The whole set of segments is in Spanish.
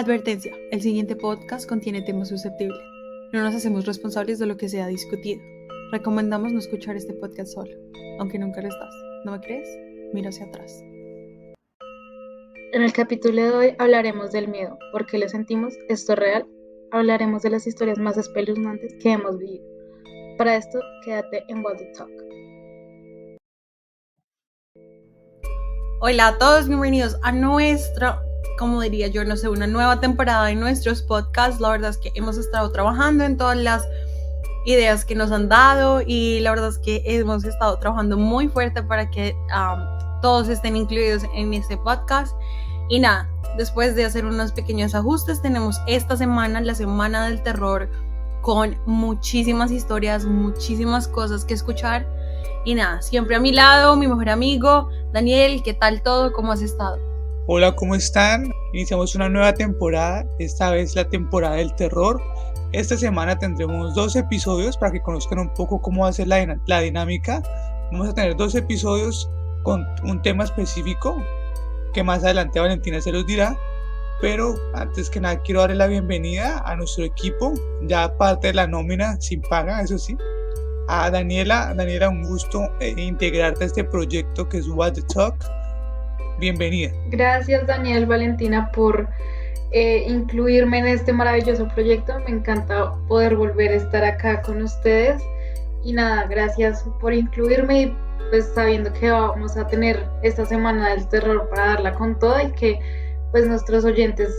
Advertencia, el siguiente podcast contiene temas susceptibles. No nos hacemos responsables de lo que sea discutido. Recomendamos no escuchar este podcast solo, aunque nunca lo estás. ¿No me crees? Mira hacia atrás. En el capítulo de hoy hablaremos del miedo, por qué lo sentimos, esto es real. Hablaremos de las historias más espeluznantes que hemos vivido. Para esto, quédate en What the Talk. Hola a todos, bienvenidos a nuestra, como diría yo, no sé, una nueva temporada de nuestros podcasts. La verdad es que hemos estado trabajando en todas las ideas que nos han dado y la verdad es que hemos estado trabajando muy fuerte para que todos estén incluidos en este podcast. Y nada, después de hacer unos pequeños ajustes, tenemos esta semana, la semana del terror, con muchísimas historias, muchísimas cosas que escuchar. Y nada, siempre a mi lado, mi mejor amigo, Daniel. ¿Qué tal todo? ¿Cómo has estado? Hola, ¿cómo están? Iniciamos una nueva temporada, esta vez la temporada del terror. Esta semana tendremos 2 episodios para que conozcan un poco cómo va a ser la dinámica. Vamos a tener 2 episodios con un tema específico que más adelante Valentina se los dirá. Pero antes que nada quiero darle la bienvenida a nuestro equipo, ya parte de la nómina sin paga, eso sí. A Daniela, un gusto integrarte a este proyecto que es What the Talk. Bienvenida. Gracias, Daniel, Valentina, por incluirme en este maravilloso proyecto. Me encanta poder volver a estar acá con ustedes. Y nada, gracias por incluirme y pues sabiendo que vamos a tener esta semana del terror para darla con toda y que pues nuestros oyentes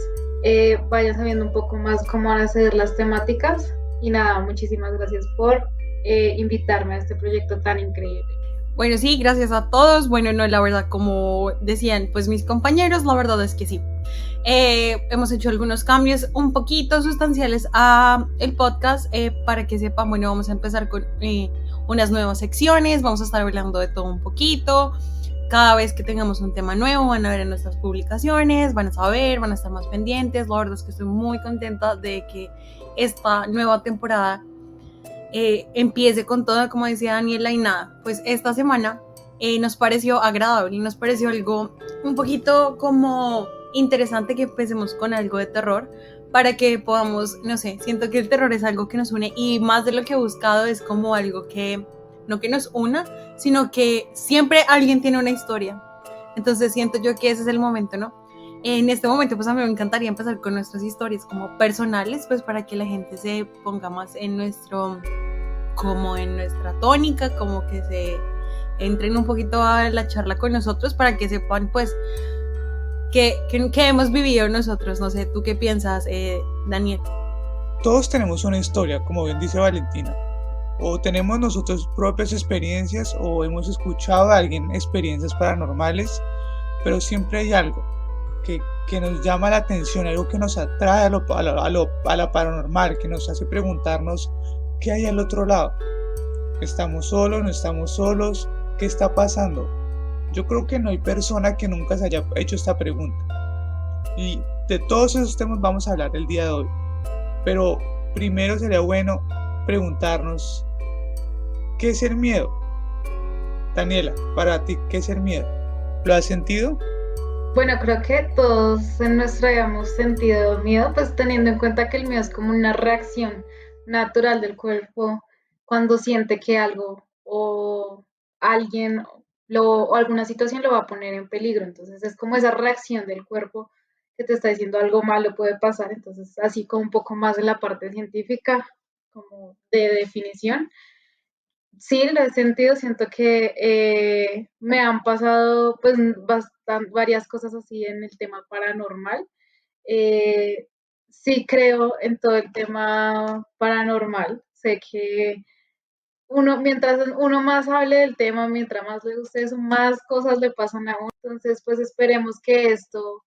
vayan sabiendo un poco más cómo van a ser las temáticas. Y nada, muchísimas gracias por invitarme a este proyecto tan increíble. Bueno, sí, gracias a todos. Bueno, no, la verdad, como decían pues mis compañeros, la verdad es que sí. Hemos hecho algunos cambios un poquito sustanciales a el podcast para que sepan. Bueno, vamos a empezar con unas nuevas secciones, vamos a estar hablando de todo un poquito. Cada vez que tengamos un tema nuevo van a ver en nuestras publicaciones, van a saber, van a estar más pendientes. La verdad es que estoy muy contenta de que esta nueva temporada empiece con todo, como decía Daniela. Y nada, pues esta semana nos pareció agradable y nos pareció algo un poquito como interesante que empecemos con algo de terror para que podamos, no sé, siento que el terror es algo que nos une y más de lo que he buscado es como algo que no que nos una, sino que siempre alguien tiene una historia. Entonces siento yo que ese es el momento, ¿no? En este momento pues a mí me encantaría empezar con nuestras historias como personales, pues para que la gente se ponga más en nuestra tónica, como que se entren un poquito a la charla con nosotros para que sepan pues que hemos vivido nosotros. No sé, ¿tú qué piensas, Daniel? Todos tenemos una historia, como bien dice Valentina. O tenemos nosotros propias experiencias o hemos escuchado a alguien experiencias paranormales, pero siempre hay algo que nos llama la atención, algo que nos atrae a la paranormal, que nos hace preguntarnos qué hay al otro lado. ¿Estamos solos? ¿No estamos solos? ¿Qué está pasando? Yo creo que no hay persona que nunca se haya hecho esta pregunta. Y de todos esos temas vamos a hablar el día de hoy. Pero primero sería bueno preguntarnos, ¿qué es el miedo? Daniela, para ti, ¿qué es el miedo? ¿Lo has sentido? Bueno, creo que todos en nuestra vida hemos sentido miedo, pues teniendo en cuenta que el miedo es como una reacción natural del cuerpo cuando siente que algo o alguien o alguna situación lo va a poner en peligro. Entonces es como esa reacción del cuerpo que te está diciendo algo malo puede pasar. Entonces, así como un poco más de la parte científica, como de definición. Sí, lo he sentido, siento que me han pasado pues varias cosas así en el tema paranormal. Sí creo en todo el tema paranormal, sé que mientras uno más hable del tema, mientras más le guste eso, más cosas le pasan a uno. Entonces, pues esperemos que esto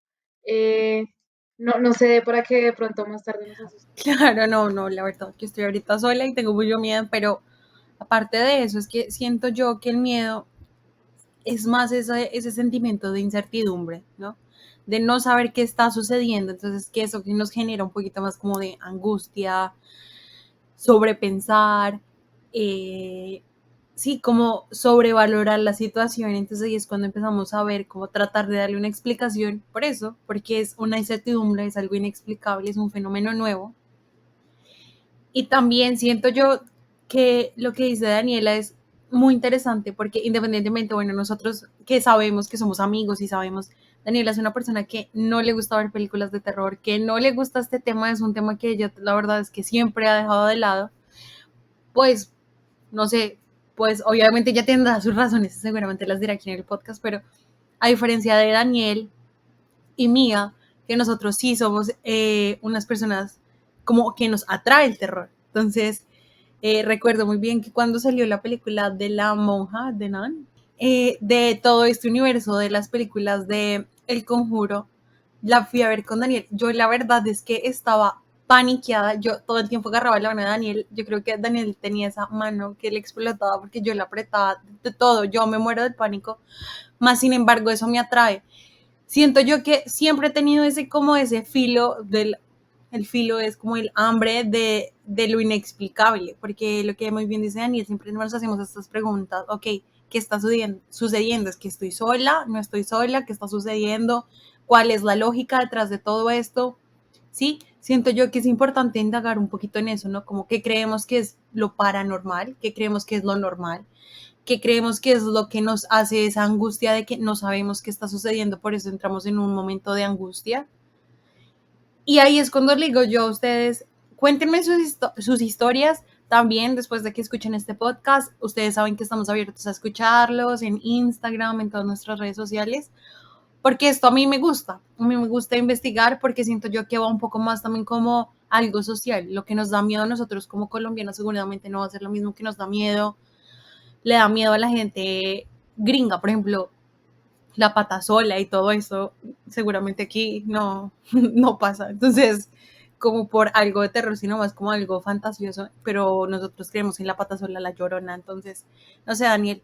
no se dé para que de pronto más tarde nos asuste. Claro, no, la verdad que estoy ahorita sola y tengo mucho miedo, pero aparte de eso es que siento yo que el miedo es más ese sentimiento de incertidumbre, ¿no? De no saber qué está sucediendo. Entonces que eso que nos genera un poquito más como de angustia, sobrepensar, sí, como sobrevalorar la situación. Entonces ahí es cuando empezamos a ver cómo tratar de darle una explicación por eso, porque es una incertidumbre, es algo inexplicable, es un fenómeno nuevo. Y también siento yo que lo que dice Daniela es muy interesante porque independientemente, bueno, nosotros que sabemos que somos amigos y sabemos, Daniela es una persona que no le gusta ver películas de terror, que no le gusta este tema, es un tema que ella la verdad es que siempre ha dejado de lado, pues no sé, pues obviamente ya tendrá sus razones, seguramente las dirá aquí en el podcast, pero a diferencia de Daniel y mía, que nosotros sí somos unas personas como que nos atrae el terror. Entonces, recuerdo muy bien que cuando salió la película de la monja de Nan, de todo este universo de las películas de El Conjuro, la fui a ver con Daniel. Yo la verdad es que estaba paniqueada, yo todo el tiempo agarraba la mano de Daniel, yo creo que Daniel tenía esa mano que le explotaba porque yo la apretaba de todo, yo me muero del pánico, más sin embargo eso me atrae. Siento yo que siempre he tenido ese como ese filo del el filo es como el hambre de lo inexplicable, porque lo que muy bien dice Daniel, siempre nos hacemos estas preguntas, ok, ¿qué está sucediendo? ¿Es que estoy sola? ¿No estoy sola? ¿Qué está sucediendo? ¿Cuál es la lógica detrás de todo esto? Sí, siento yo que es importante indagar un poquito en eso, ¿no? Como que creemos que es lo paranormal, que creemos que es lo normal, que creemos que es lo que nos hace esa angustia de que no sabemos qué está sucediendo, por eso entramos en un momento de angustia. Y ahí es cuando le digo yo a ustedes, cuéntenme sus historias también después de que escuchen este podcast. Ustedes saben que estamos abiertos a escucharlos en Instagram, en todas nuestras redes sociales, porque esto a mí me gusta. A mí me gusta investigar porque siento yo que va un poco más también como algo social. Lo que nos da miedo a nosotros como colombianos seguramente no va a ser lo mismo que nos da miedo, le da miedo a la gente gringa, por ejemplo, la pata sola y todo eso, seguramente aquí no, no pasa. Entonces, como por algo de terror, sino más como algo fantasioso, pero nosotros creemos en la pata sola, la llorona. Entonces, no sé, Daniel,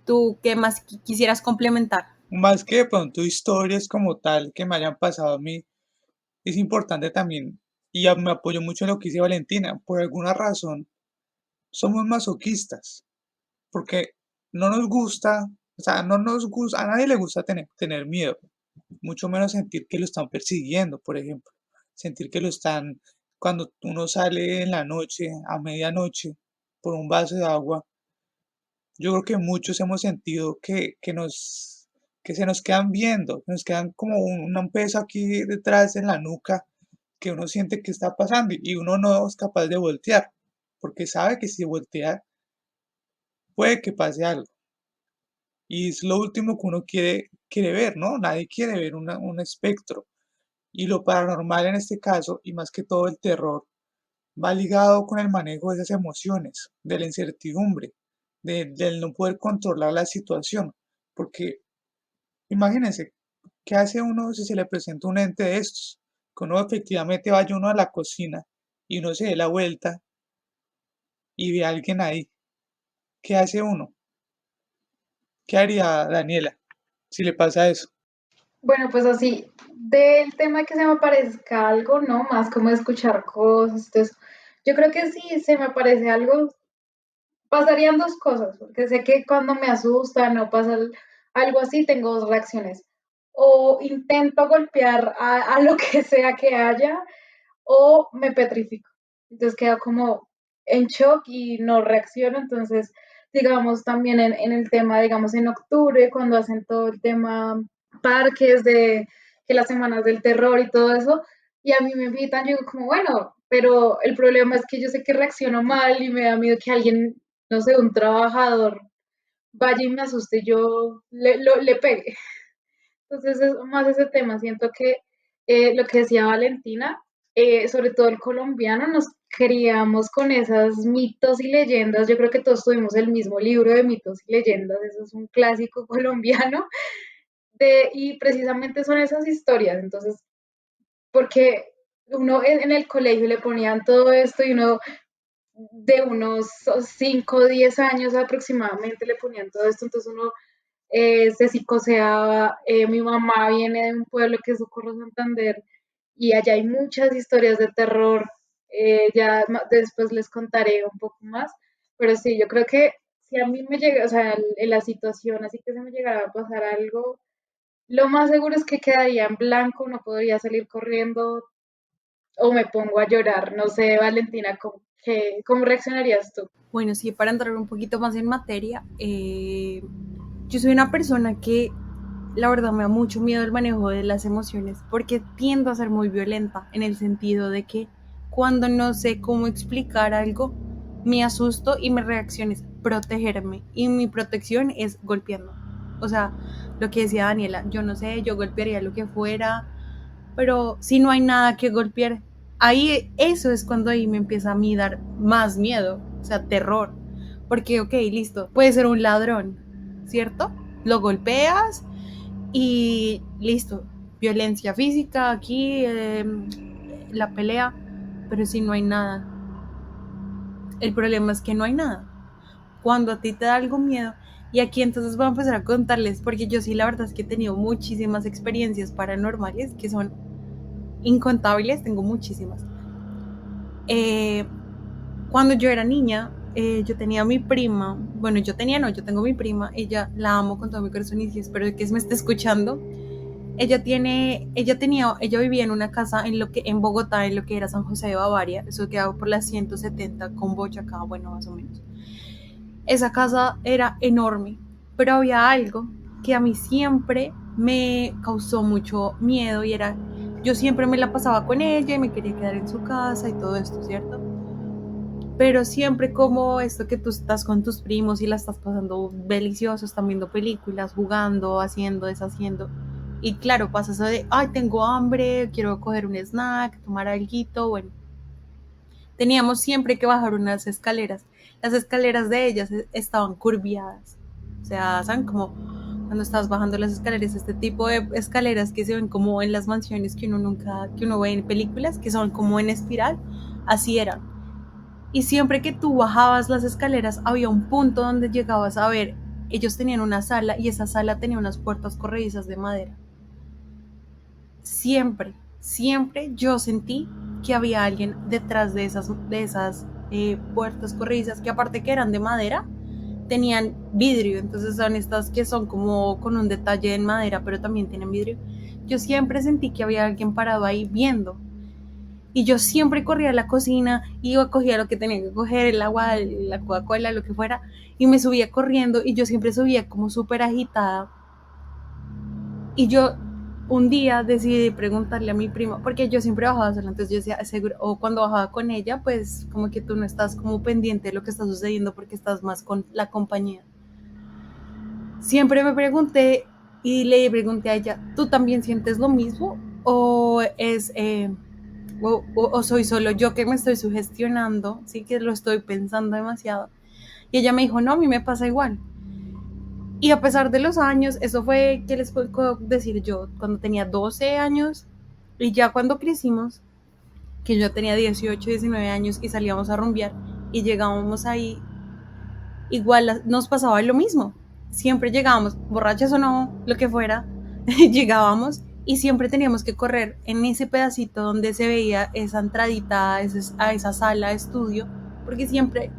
¿tú qué más quisieras complementar? Más que de pronto historias como tal que me hayan pasado a mí, es importante también, y me apoyo mucho en lo que dice Valentina, por alguna razón somos masoquistas, porque no nos gusta, o sea, no nos gusta, a nadie le gusta tener miedo, mucho menos sentir que lo están persiguiendo, por ejemplo, sentir que lo están, cuando uno sale en la noche, a medianoche, por un vaso de agua, yo creo que muchos hemos sentido que se nos quedan viendo, que nos quedan como un peso aquí detrás en la nuca, que uno siente que está pasando y uno no es capaz de voltear, porque sabe que si voltea puede que pase algo. Y es lo último que uno quiere ver, ¿no? Nadie quiere ver un espectro. Y lo paranormal en este caso, y más que todo el terror, va ligado con el manejo de esas emociones, de la incertidumbre, del no poder controlar la situación. Porque imagínense, ¿qué hace uno si se le presenta un ente de estos? Que uno efectivamente vaya uno a la cocina y uno se dé la vuelta y ve a alguien ahí. ¿Qué hace uno? ¿Qué haría Daniela si le pasa eso? Bueno, pues así, del tema que se me aparezca algo, ¿no? Más como escuchar cosas, entonces, yo creo que si se me aparece algo, pasarían dos cosas, porque sé que cuando me asustan o pasa algo así, tengo dos reacciones. O intento golpear a lo que sea que haya, o me petrifico. Entonces quedo como en shock y no reacciono. Entonces, digamos, también en el tema, digamos, en octubre, cuando hacen todo el tema parques de que las semanas del terror y todo eso, y a mí me invitan, yo digo como, bueno, pero el problema es que yo sé que reacciono mal y me da miedo que alguien, no sé, un trabajador vaya y me asuste y yo le pegue. Entonces es más ese tema, siento que lo que decía Valentina, sobre todo el colombiano, nos criamos con esas mitos y leyendas. Yo creo que todos tuvimos el mismo libro de mitos y leyendas, eso es un clásico colombiano, y precisamente son esas historias. Entonces, porque uno en el colegio le ponían todo esto y uno de unos 5 o 10 años aproximadamente le ponían todo esto, entonces uno se psicoseaba. Mi mamá viene de un pueblo que es Socorro Santander y allá hay muchas historias de terror. Ya después les contaré un poco más, pero sí, yo creo que si a mí me llega, o sea, en la situación, así que se me llegara a pasar algo, lo más seguro es que quedaría en blanco, no podría salir corriendo o me pongo a llorar. No sé, Valentina, ¿cómo reaccionarías tú? Bueno, sí, para entrar un poquito más en materia, yo soy una persona que la verdad me da mucho miedo el manejo de las emociones porque tiendo a ser muy violenta en el sentido de que cuando no sé cómo explicar algo, me asusto y mi reacción es protegerme y mi protección es golpeando. O sea, lo que decía Daniela, yo no sé, yo golpearía lo que fuera, pero si no hay nada que golpear, ahí eso es cuando ahí me empieza a mí dar más miedo, o sea, terror. Porque, ok, listo, puede ser un ladrón, ¿cierto? Lo golpeas y listo, violencia física aquí, la pelea, pero si no hay nada. El problema es que no hay nada. Cuando a ti te da algo miedo, y aquí entonces voy a empezar a contarles, porque yo sí la verdad es que he tenido muchísimas experiencias paranormales que son incontables, tengo muchísimas. Eh, cuando yo era niña, yo tenía a mi prima, bueno, yo tengo mi prima, ella la amo con todo mi corazón y espero que me esté escuchando. Ella vivía en una casa en Bogotá, en lo que era San José de Bavaria, eso quedaba por las 170 con Boyacá, bueno, más o menos. Esa casa era enorme, pero había algo que a mí siempre me causó mucho miedo y era, yo siempre me la pasaba con ella y me quería quedar en su casa y todo esto, ¿cierto? Pero siempre como esto que tú estás con tus primos y la estás pasando delicioso, están viendo películas, jugando, haciendo, deshaciendo. Y claro, pasa eso de, ay, tengo hambre, quiero coger un snack, tomar algo, bueno. Teníamos siempre que bajar unas escaleras. Las escaleras de ellas estaban curviadas. O sea, ¿saben? Como cuando estás bajando las escaleras, este tipo de escaleras que se ven como en las mansiones que uno ve en películas, que son como en espiral, así eran. Y siempre que tú bajabas las escaleras, había un punto donde llegabas a ver, ellos tenían una sala y esa sala tenía unas puertas corredizas de madera. Siempre, siempre yo sentí que había alguien detrás de esas puertas corredizas, que aparte que eran de madera, tenían vidrio, entonces son estas que son como con un detalle en madera, pero también tienen vidrio. Yo siempre sentí que había alguien parado ahí viendo. Y yo siempre corría a la cocina, iba, cogía lo que tenía que coger, el agua, la Coca-Cola, lo que fuera, y me subía corriendo y yo siempre subía como súper agitada. Y yo un día decidí preguntarle a mi prima, porque yo siempre bajaba sola, entonces yo decía, seguro, o cuando bajaba con ella, pues como que tú no estás como pendiente de lo que está sucediendo porque estás más con la compañía. Siempre me pregunté y le pregunté a ella, ¿tú también sientes lo mismo? ¿O es... o soy solo yo que me estoy sugestionando, sí que lo estoy pensando demasiado? Y ella me dijo, no, a mí me pasa igual. Y a pesar de los años, eso fue, ¿qué les puedo decir yo? Cuando tenía 12 años y ya cuando crecimos, que yo tenía 18, 19 años y salíamos a rumbear y llegábamos ahí, igual nos pasaba lo mismo. Siempre llegábamos, borrachas o no, lo que fuera, llegábamos y siempre teníamos que correr en ese pedacito donde se veía esa entradita a esa sala de estudio, porque siempre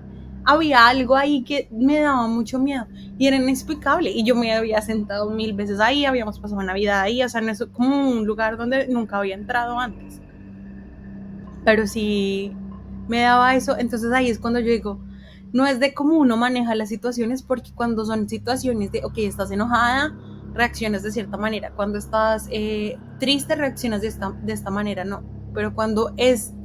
había algo ahí que me daba mucho miedo y era inexplicable. Y yo me había sentado 1000 veces ahí, habíamos pasado Navidad ahí, o sea, no es como un lugar donde nunca había entrado antes. Pero sí me daba eso, entonces ahí es cuando yo digo, no es de cómo uno maneja las situaciones, porque cuando son situaciones de, ok, estás enojada, reaccionas de cierta manera, cuando estás triste, reaccionas de esta manera, no, pero cuando es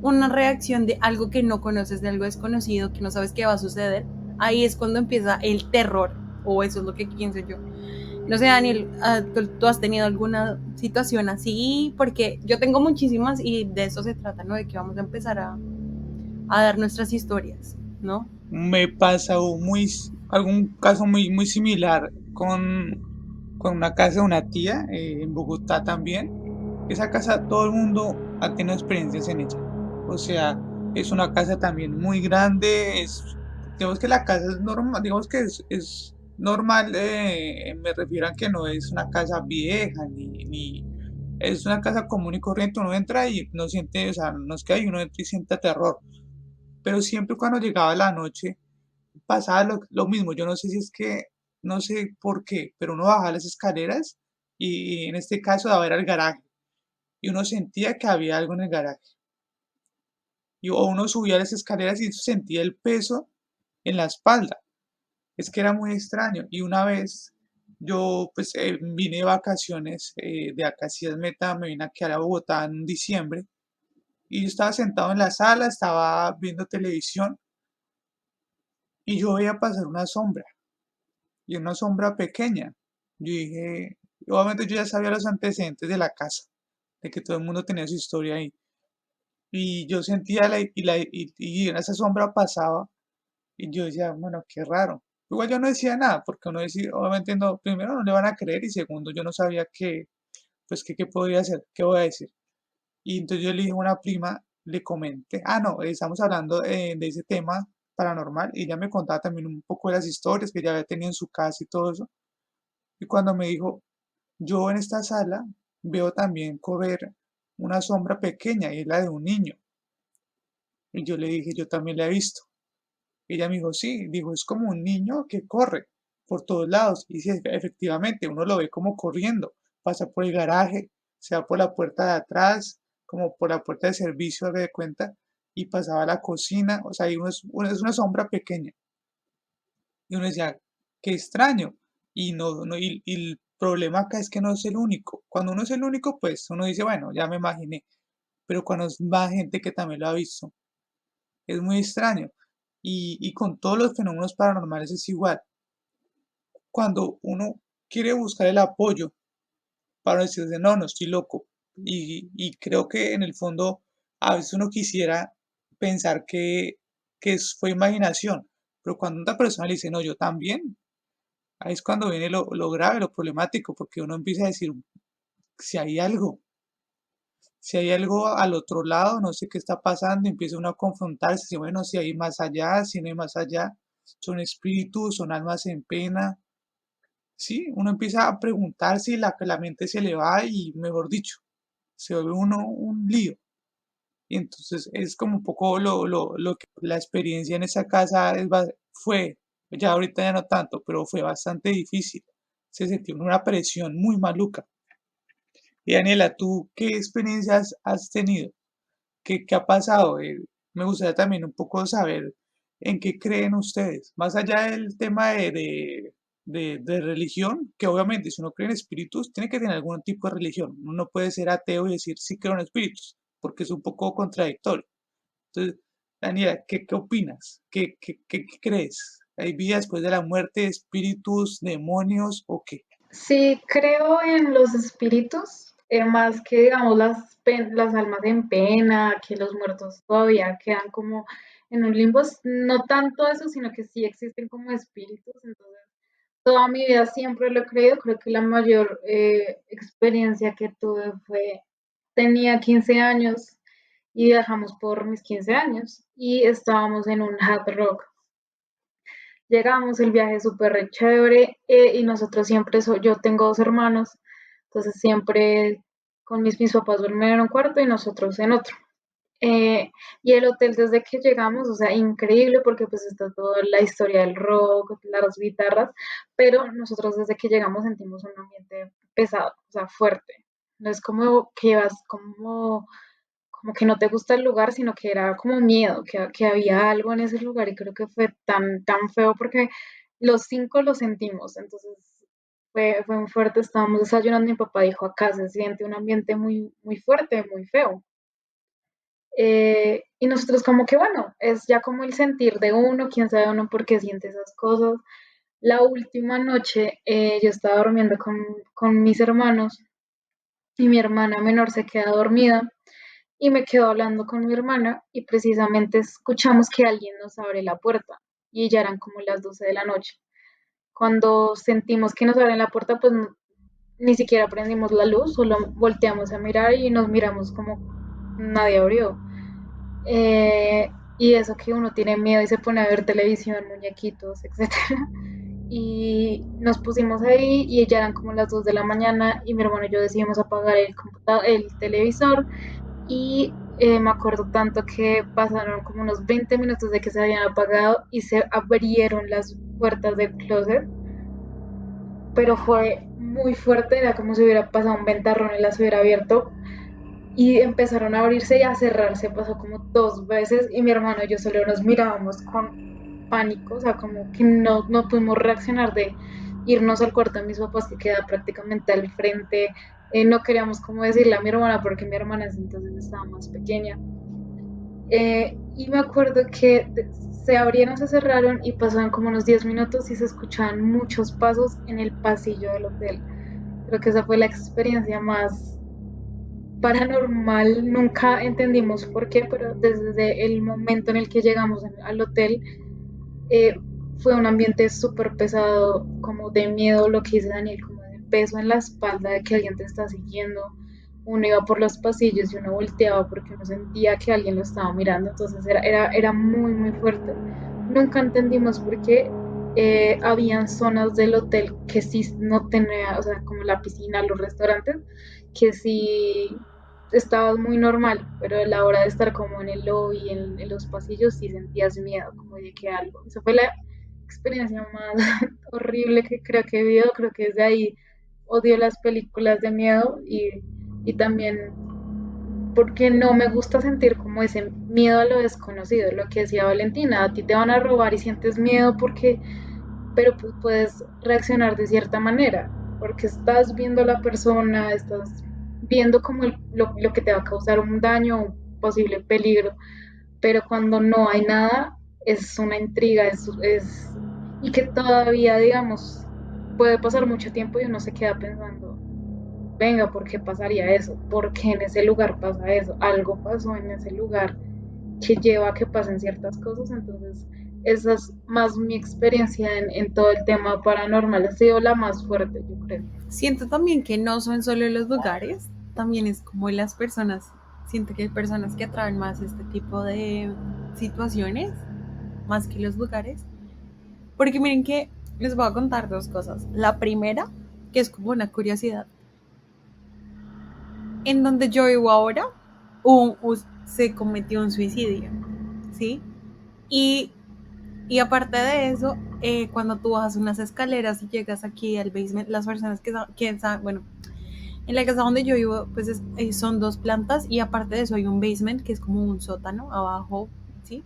una reacción de algo que no conoces, de algo desconocido, que no sabes qué va a suceder, ahí es cuando empieza el terror, o eso es lo que pienso yo. No sé, Daniel, ¿tú has tenido alguna situación así? Porque yo tengo muchísimas y de eso se trata, ¿no? De que vamos a empezar a dar nuestras historias, ¿no? Me pasa algún caso muy similar con una casa de una tía en Bogotá también. Esa casa todo el mundo ha tenido experiencias en ella. O sea, es una casa también muy grande. Digamos que la casa es normal, digamos que es normal, me refiero a que no es una casa vieja, ni es una casa común y corriente. Uno entra y no siente, o sea, no es que hay uno entra y sienta terror, pero siempre cuando llegaba la noche pasaba lo mismo. Yo no sé si es que, no sé por qué, pero uno bajaba las escaleras y en este caso daba era el garaje y uno sentía que había algo en el garaje. O uno subía las escaleras y sentía el peso en la espalda. Es que era muy extraño. Y una vez yo pues vine de vacaciones de acá hacia Meta, me vine aquí a Bogotá en diciembre y yo estaba sentado en la sala, estaba viendo televisión y yo veía pasar una sombra y una sombra pequeña. Yo dije, obviamente yo ya sabía los antecedentes de la casa, de que todo el mundo tenía su historia ahí. Y yo sentía y esa sombra pasaba y yo decía, bueno, qué raro. Igual yo no decía nada, porque uno decía, obviamente no, primero no le van a creer y segundo yo no sabía qué, pues qué podría hacer, qué voy a decir. Y entonces yo le dije a una prima, le comenté, no, estamos hablando de ese tema paranormal y ella me contaba también un poco de las historias que ella había tenido en su casa y todo eso. Y cuando me dijo, yo en esta sala veo también correr una sombra pequeña y es la de un niño. Y yo le dije, yo también la he visto. Ella me dijo, sí, dijo, es como un niño que corre por todos lados. Y sí, efectivamente, uno lo ve como corriendo, pasa por el garaje, se va por la puerta de atrás, como por la puerta de servicio, haga de cuenta, y pasaba a la cocina, o sea, es una sombra pequeña. Y uno decía, qué extraño. Y el problema acá es que no es el único. Cuando uno es el único, pues uno dice, bueno, ya me imaginé. Pero cuando es más gente que también lo ha visto, es muy extraño. Y con todos los fenómenos paranormales es igual. Cuando uno quiere buscar el apoyo para decirse, no, no estoy loco. Y creo que en el fondo a veces uno quisiera pensar que fue imaginación. Pero cuando una persona le dice, no, yo también, ahí es cuando viene lo grave, lo problemático, porque uno empieza a decir, si hay algo, si hay algo al otro lado, no sé qué está pasando, empieza uno a confrontarse, si bueno, si hay más allá, si no hay más allá, son espíritus, son almas en pena, sí, uno empieza a preguntarse y la mente se le va y, mejor dicho, se vuelve uno un lío. Y entonces es como un poco lo que la experiencia en esa casa fue, ya ahorita ya no tanto, pero fue bastante difícil. Se sintió una presión muy maluca. Y Daniela, ¿tú qué experiencias has tenido? ¿Qué ha pasado? Me gustaría también un poco saber en qué creen ustedes, más allá del tema de religión, que obviamente si uno cree en espíritus, tiene que tener algún tipo de religión. Uno no puede ser ateo y decir sí creo en espíritus, porque es un poco contradictorio. Entonces, Daniela, ¿qué opinas? ¿Qué crees? ¿Hay vida después de la muerte, espíritus, demonios o qué? Sí, creo en los espíritus, más que digamos las almas en pena, que los muertos todavía quedan como en un limbo, no tanto eso, sino que sí existen como espíritus, entonces toda mi vida siempre lo he creído, creo que la mayor experiencia que tuve tenía 15 años y viajamos por mis 15 años y estábamos en un hard rock. Llegamos, el viaje súper chévere y nosotros siempre, yo tengo dos hermanos, entonces siempre con mis papás duermen en un cuarto y nosotros en otro. Y el hotel desde que llegamos, o sea, increíble porque pues está toda la historia del rock, las guitarras, pero nosotros desde que llegamos sentimos un ambiente pesado, o sea, fuerte. No es como que vas como que no te gusta el lugar, sino que era como miedo, que había algo en ese lugar y creo que fue tan feo porque los cinco lo sentimos, entonces fue muy fuerte, estábamos desayunando y mi papá dijo, acá se siente un ambiente muy fuerte, muy feo. Y nosotros como que bueno, es ya como el sentir de uno, quién sabe uno por qué siente esas cosas. La última noche yo estaba durmiendo con mis hermanos y mi hermana menor se queda dormida y me quedo hablando con mi hermana y precisamente escuchamos que alguien nos abre la puerta y ya eran como las 12 de la noche. Cuando sentimos que nos abren la puerta, pues ni siquiera prendimos la luz, solo volteamos a mirar y nos miramos como nadie abrió. Y eso que uno tiene miedo y se pone a ver televisión, muñequitos, etcétera. Y nos pusimos ahí y ya eran como las 2 de la mañana y mi hermano y yo decidimos apagar el televisor y Me acuerdo tanto que pasaron como unos 20 minutos de que se habían apagado y se abrieron las puertas del closet, pero fue muy fuerte, era como si hubiera pasado un ventarrón y las hubiera abierto y empezaron a abrirse y a cerrarse, pasó como 2 veces y mi hermano y yo solo nos mirábamos con pánico, o sea, como que no pudimos reaccionar de irnos al cuarto de mis papás que queda prácticamente al frente. No queríamos como decirle a mi hermana porque mi hermana entonces estaba más pequeña. Y me acuerdo que se abrieron, se cerraron y pasaban como unos 10 minutos y se escuchaban muchos pasos en el pasillo del hotel. Creo que esa fue la experiencia más paranormal. Nunca entendimos por qué, pero desde el momento en el que llegamos al hotel, eh, fue un ambiente súper pesado, como de miedo, lo que dice Daniel, como de peso en la espalda, de que alguien te está siguiendo. Uno iba por los pasillos y uno volteaba porque uno sentía que alguien lo estaba mirando, entonces era muy, muy fuerte. Nunca entendimos por qué habían zonas del hotel que sí no tenía, o sea, como la piscina, los restaurantes, que sí estaba muy normal, pero a la hora de estar como en el lobby, en los pasillos, sí sentías miedo, como de que algo. Esa fue la experiencia más horrible que creo que he vivido. Creo que desde ahí odio las películas de miedo y también porque no me gusta sentir como ese miedo a lo desconocido, lo que decía Valentina, a ti te van a robar y sientes miedo porque, pero pues puedes reaccionar de cierta manera, porque estás viendo a la persona, estás viendo como lo que te va a causar un daño, un posible peligro, pero cuando no hay nada, es una intriga, y que todavía, digamos, puede pasar mucho tiempo y uno se queda pensando, venga, ¿por qué pasaría eso? ¿Por qué en ese lugar pasa eso? Algo pasó en ese lugar que lleva a que pasen ciertas cosas, entonces esa es más mi experiencia en todo el tema paranormal, ha sido la más fuerte, yo creo. Siento también que no son solo los lugares, también es como las personas. Siento que hay personas que atraen más este tipo de situaciones, más que los lugares. Porque miren que les voy a contar dos cosas. La primera, que es como una curiosidad. En donde yo vivo ahora, se cometió un suicidio, ¿sí? Y, y aparte de eso, cuando tú bajas unas escaleras y llegas aquí al basement, las personas que bueno, en la casa donde yo vivo, pues son 2 plantas y aparte de eso hay un basement que es como un sótano abajo, ¿sí?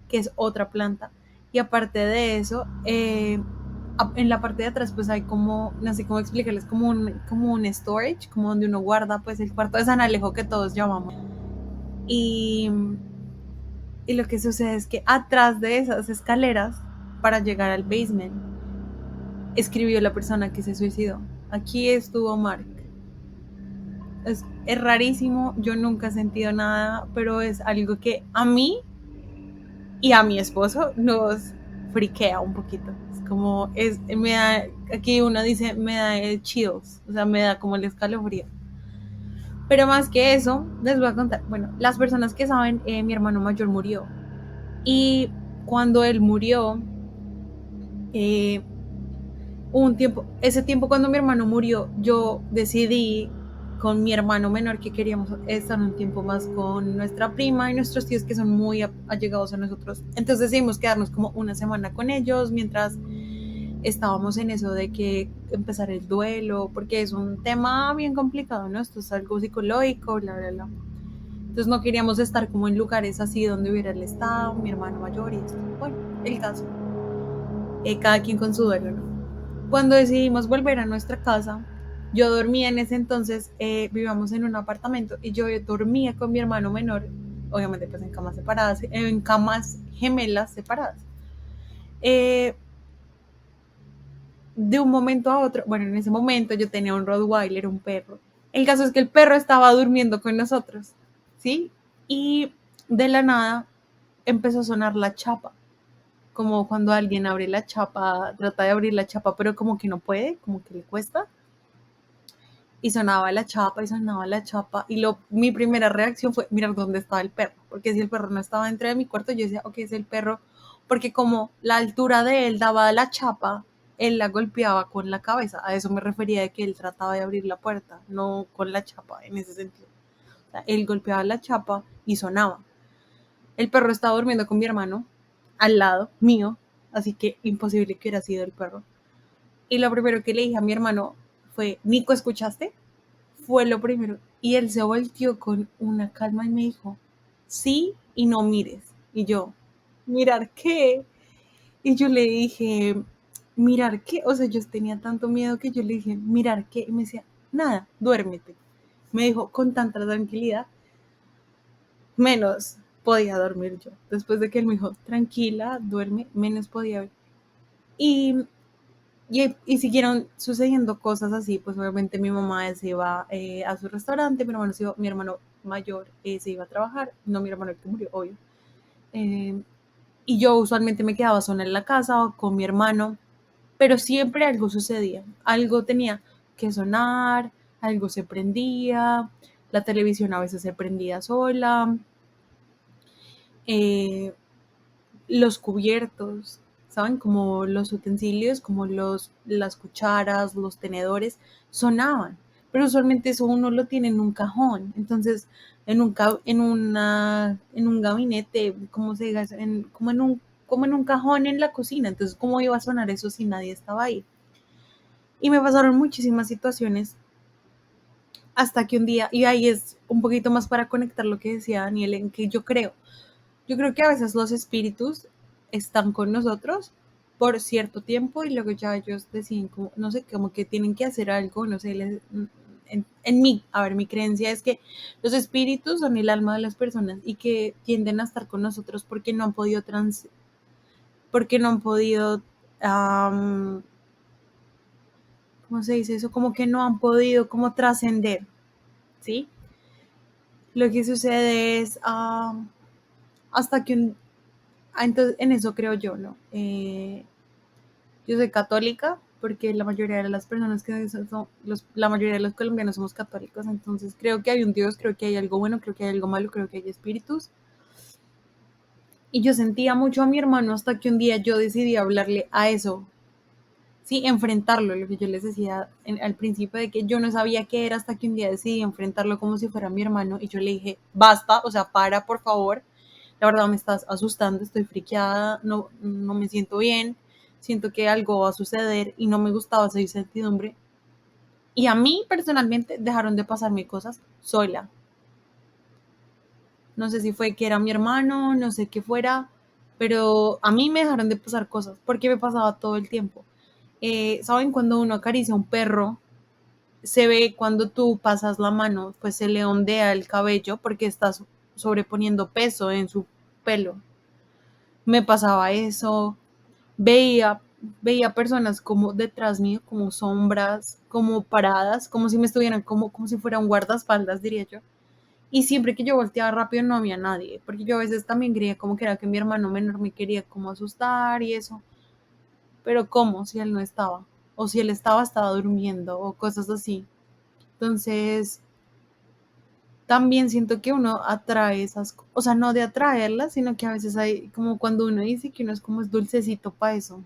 Que es otra planta. Y aparte de eso, en la parte de atrás pues hay como, no sé cómo explicarles, como un storage, como donde uno guarda pues el cuarto de San Alejo que todos llamamos. Y, y lo que sucede es que atrás de esas escaleras, para llegar al basement, escribió la persona que se suicidó. Aquí estuvo Mark. Es rarísimo, yo nunca he sentido nada, pero es algo que a mí y a mi esposo nos friquea un poquito. Es como, me da, aquí uno dice, me da el chills, o sea, me da como el escalofrío. Pero más que eso, les voy a contar, bueno, las personas que saben, mi hermano mayor murió. Y cuando él murió, eh, ese tiempo cuando mi hermano murió, yo decidí con mi hermano menor que queríamos estar un tiempo más con nuestra prima y nuestros tíos que son muy allegados a nosotros. Entonces decidimos quedarnos como una semana con ellos mientras estábamos en eso de que empezar el duelo, porque es un tema bien complicado, ¿no? Esto es algo psicológico, bla, bla, bla. Entonces no queríamos estar como en lugares así donde hubiera el Estado, mi hermano mayor y esto. Bueno, el caso. Cada quien con su duelo, ¿no? Cuando decidimos volver a nuestra casa, yo dormía en ese entonces, vivíamos en un apartamento y yo dormía con mi hermano menor, obviamente pues en camas separadas, en camas gemelas separadas. De un momento a otro, bueno, en ese momento yo tenía un Rottweiler, un perro. El caso es que el perro estaba durmiendo con nosotros, ¿sí? Y de la nada empezó a sonar la chapa, como cuando alguien abre la chapa, trata de abrir la chapa, pero como que no puede, como que le cuesta. Y sonaba la chapa y sonaba la chapa. Y mi primera reacción fue mirar dónde estaba el perro. Porque si el perro no estaba dentro de mi cuarto, yo decía, ok, es el perro. Porque como la altura de él daba la chapa, él la golpeaba con la cabeza. A eso me refería de que él trataba de abrir la puerta, no con la chapa en ese sentido. Él golpeaba la chapa y sonaba. El perro estaba durmiendo con mi hermano al lado mío, así que imposible que hubiera sido el perro. Y lo primero que le dije a mi hermano fue, Nico, ¿escuchaste? Fue lo primero. Y él se volteó con una calma y me dijo, sí y no mires. Y yo, ¿mirar qué? Y yo le dije, ¿mirar qué? O sea, yo tenía tanto miedo que yo le dije, ¿mirar qué? Y me decía, nada, duérmete. Me dijo con tanta tranquilidad, menos podía dormir yo. Después de que él me dijo, tranquila, duerme, menos podía ver. Y siguieron sucediendo cosas así, pues obviamente mi mamá se iba a su restaurante, mi hermano mayor se iba a trabajar, no mi hermano el que murió, obvio. Y yo usualmente me quedaba sola en la casa con mi hermano, pero siempre algo sucedía, algo tenía que sonar, algo se prendía, la televisión a veces se prendía sola, eh, los cubiertos, ¿saben? Como los utensilios, como las cucharas, los tenedores, sonaban. Pero usualmente eso uno lo tiene en un cajón. Entonces, en un gabinete, ¿cómo se diga? Como en un cajón en la cocina. Entonces, ¿cómo iba a sonar eso si nadie estaba ahí? Y me pasaron muchísimas situaciones hasta que un día, y ahí es un poquito más para conectar lo que decía Daniel, en que yo creo que a veces los espíritus están con nosotros por cierto tiempo y luego ya ellos deciden, como, no sé, como que tienen que hacer algo, no sé, en mí, a ver, mi creencia es que los espíritus son el alma de las personas y que tienden a estar con nosotros porque no han podido ¿cómo se dice eso? Como que no han podido como trascender, ¿sí? Lo que sucede es hasta que entonces en eso creo yo, ¿no? Yo soy católica porque la mayoría de las personas la mayoría de los colombianos somos católicos, entonces creo que hay un Dios, creo que hay algo bueno, creo que hay algo malo, creo que hay espíritus. Y yo sentía mucho a mi hermano hasta que un día yo decidí hablarle a eso, sí, enfrentarlo, lo que yo les decía al principio de que yo no sabía qué era hasta que un día decidí enfrentarlo como si fuera mi hermano y yo le dije, basta, o sea, para, por favor, la verdad me estás asustando, estoy friqueada, no me siento bien, siento que algo va a suceder y no me gustaba esa incertidumbre. Y a mí personalmente dejaron de pasarme cosas sola. No sé si fue que era mi hermano, no sé qué fuera, pero a mí me dejaron de pasar cosas porque me pasaba todo el tiempo. ¿Saben? Cuando uno acaricia a un perro, se ve cuando tú pasas la mano, pues se le ondea el cabello porque estás sobreponiendo peso en su pelo. Me pasaba eso, veía personas como detrás mío, como sombras, como paradas, como si me estuvieran, como si fuera un guardaespaldas, diría yo. Y siempre que yo volteaba rápido no había nadie, porque yo a veces también creía como que era que mi hermano menor me quería como asustar y eso. Pero ¿cómo? Si él no estaba. O si él estaba durmiendo o cosas así. Entonces, también siento que uno atrae o sea, no de atraerlas, sino que a veces hay, como cuando uno dice que uno es como es dulcecito para eso.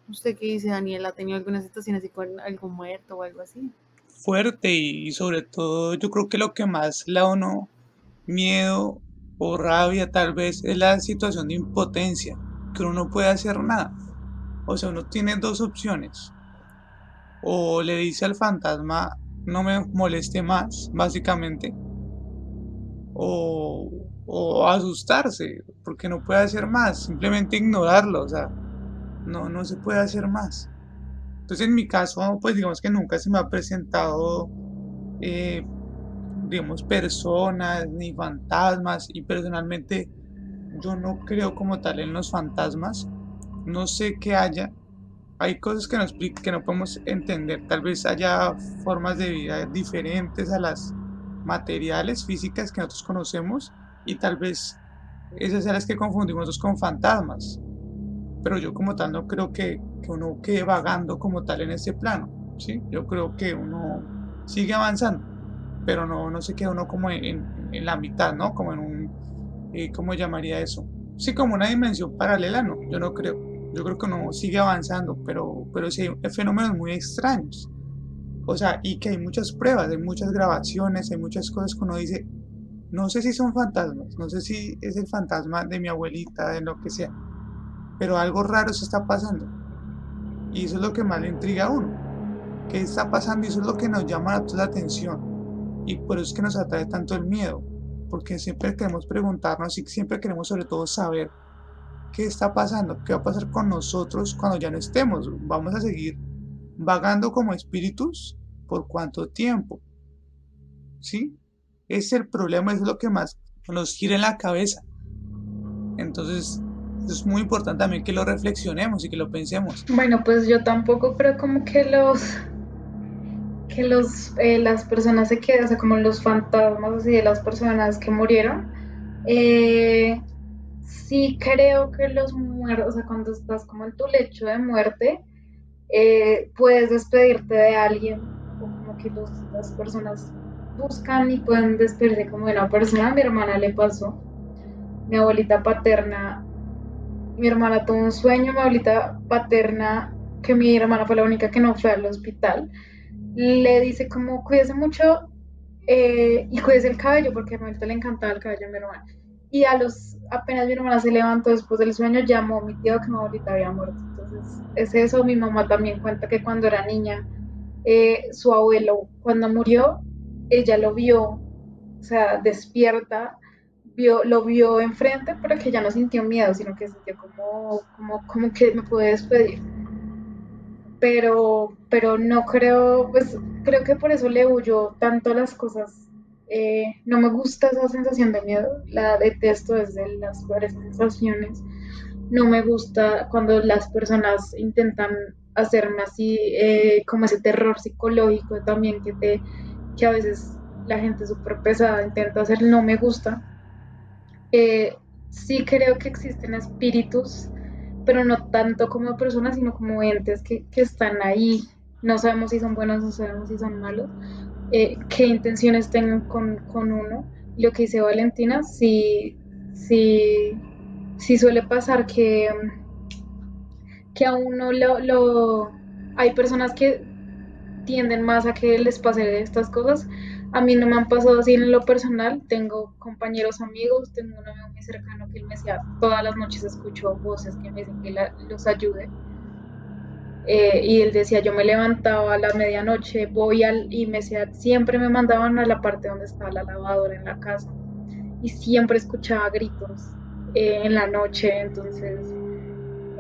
¿Usted qué dice, Daniel? ¿Ha tenido alguna situación así con algo muerto o algo así? Fuerte y sobre todo yo creo que lo que más le da a uno miedo o rabia tal vez es la situación de impotencia, que uno no puede hacer nada. O sea, uno tiene dos opciones. O le dice al fantasma, no me moleste más, básicamente. O asustarse, porque no puede hacer más. Simplemente ignorarlo, o sea, no se puede hacer más. Entonces en mi caso, pues digamos que nunca se me ha presentado, eh, digamos, personas ni fantasmas. Y personalmente yo no creo como tal en los fantasmas. No sé qué haya. Hay cosas que no podemos entender. Tal vez haya formas de vida diferentes a las materiales, físicas que nosotros conocemos. Y tal vez esas son las que confundimos nosotros con fantasmas. Pero yo como tal no creo que uno quede vagando como tal en ese plano. ¿Sí? Yo creo que uno sigue avanzando, pero no se queda uno como en la mitad, ¿no? Como en un, ¿cómo llamaría eso? Sí, como una dimensión paralela, no, yo no creo. Yo creo que uno sigue avanzando, pero sí hay fenómenos muy extraños. O sea, y que hay muchas pruebas, hay muchas grabaciones, hay muchas cosas que uno dice, No sé si son fantasmas, no sé si es el fantasma de mi abuelita, de lo que sea, pero algo raro se está pasando. Y eso es lo que más le intriga a uno. ¿Qué está pasando? Y eso es lo que nos llama a toda la atención. Y por eso es que nos atrae tanto el miedo. Porque siempre queremos preguntarnos y siempre queremos sobre todo saber qué está pasando, qué va a pasar con nosotros cuando ya no estemos. Vamos a seguir vagando como espíritus por cuánto tiempo. ¿Sí? Es el problema, es lo que más nos gira en la cabeza. Entonces, es muy importante también que lo reflexionemos y que lo pensemos. Bueno, pues yo tampoco creo como que las personas se quedan, o sea, como los fantasmas así de las personas que murieron. Eh, sí creo que los muertos, o sea, cuando estás como en tu lecho de muerte, puedes despedirte de alguien, o como que las personas buscan y pueden despedirse como de una persona. A mi hermana le pasó, mi abuelita paterna, mi hermana tuvo un sueño, mi abuelita paterna, que mi hermana fue la única que no fue al hospital, le dice como cuídese mucho y cuídese el cabello, porque a mi abuelita le encantaba el cabello a mi hermana. Y apenas mi hermana se levantó después del sueño, llamó a mi tío que mi abuelita había muerto. Entonces, es eso. Mi mamá también cuenta que cuando era niña, su abuelo, cuando murió, ella lo vio, o sea, despierta, lo vio enfrente, pero que ya no sintió miedo, sino que sintió como que me puede despedir. Pero no creo, pues creo que por eso le huyo tanto a las cosas. No me gusta esa sensación de miedo, la detesto, es de las peores sensaciones. No me gusta cuando las personas intentan hacerme así, como ese terror psicológico también que a veces la gente súper pesada intenta hacer, no me gusta. Sí creo que existen espíritus, pero no tanto como personas, sino como entes que están ahí. No sabemos si son buenos, no sabemos si son malos, qué intenciones tengan con uno. Lo que dice Valentina, sí, sí suele pasar que a uno hay personas que tienden más a que les pase estas cosas. A mí no me han pasado así en lo personal. Tengo compañeros amigos, tengo un amigo muy cercano que él me decía, todas las noches escucho voces que me dicen que los ayude. Y él decía, yo me levantaba a la medianoche, y me decía, siempre me mandaban a la parte donde estaba la lavadora en la casa y siempre escuchaba gritos en la noche. Entonces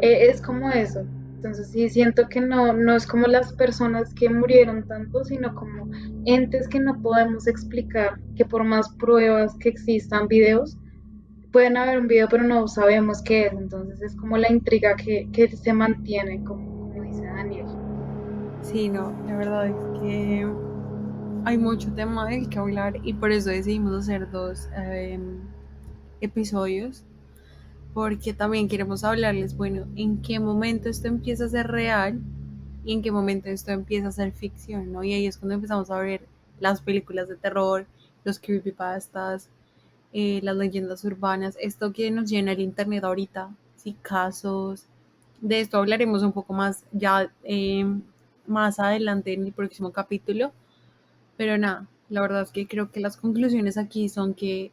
es como eso. Entonces sí siento que no es como las personas que murieron tanto, sino como entes que no podemos explicar, que por más pruebas que existan videos, pueden haber un video pero no sabemos qué es. Entonces es como la intriga que se mantiene, como dice Daniel. Sí, no, la verdad es que hay mucho tema del que hablar y por eso decidimos hacer dos episodios, porque también queremos hablarles, bueno, en qué momento esto empieza a ser real y en qué momento esto empieza a ser ficción, ¿no? Y ahí es cuando empezamos a ver las películas de terror, los creepypastas, las leyendas urbanas, esto que nos llena el internet ahorita, sí, casos. De esto hablaremos un poco más ya más adelante en el próximo capítulo, pero nada, la verdad es que creo que las conclusiones aquí son que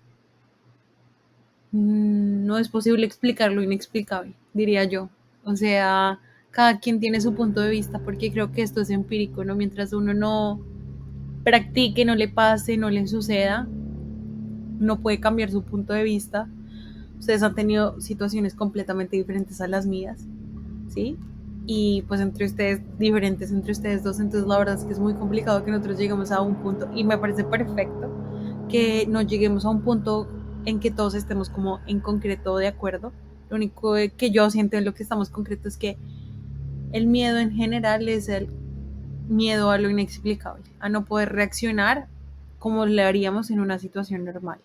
no es posible explicar lo inexplicable, diría yo. O sea, cada quien tiene su punto de vista porque creo que esto es empírico, ¿no? Mientras uno no practique, no le pase, no le suceda, no puede cambiar su punto de vista. Ustedes han tenido situaciones completamente diferentes a las mías, ¿sí? Y pues entre ustedes, diferentes entre ustedes dos, entonces la verdad es que es muy complicado que nosotros lleguemos a un punto, y me parece perfecto que no lleguemos a un punto en que todos estemos como en concreto de acuerdo. Lo único que yo siento en lo que estamos concreto es que el miedo en general es el miedo a lo inexplicable, a no poder reaccionar como le haríamos en una situación normal.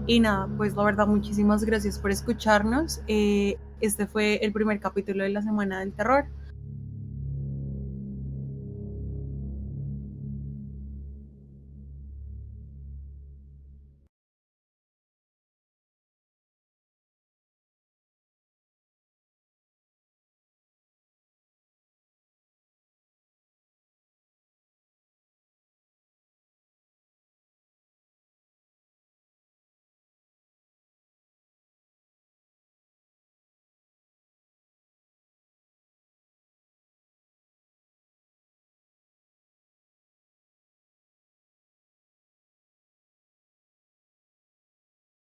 Y nada, pues la verdad, muchísimas gracias por escucharnos. Este fue el primer capítulo de la Semana del Terror.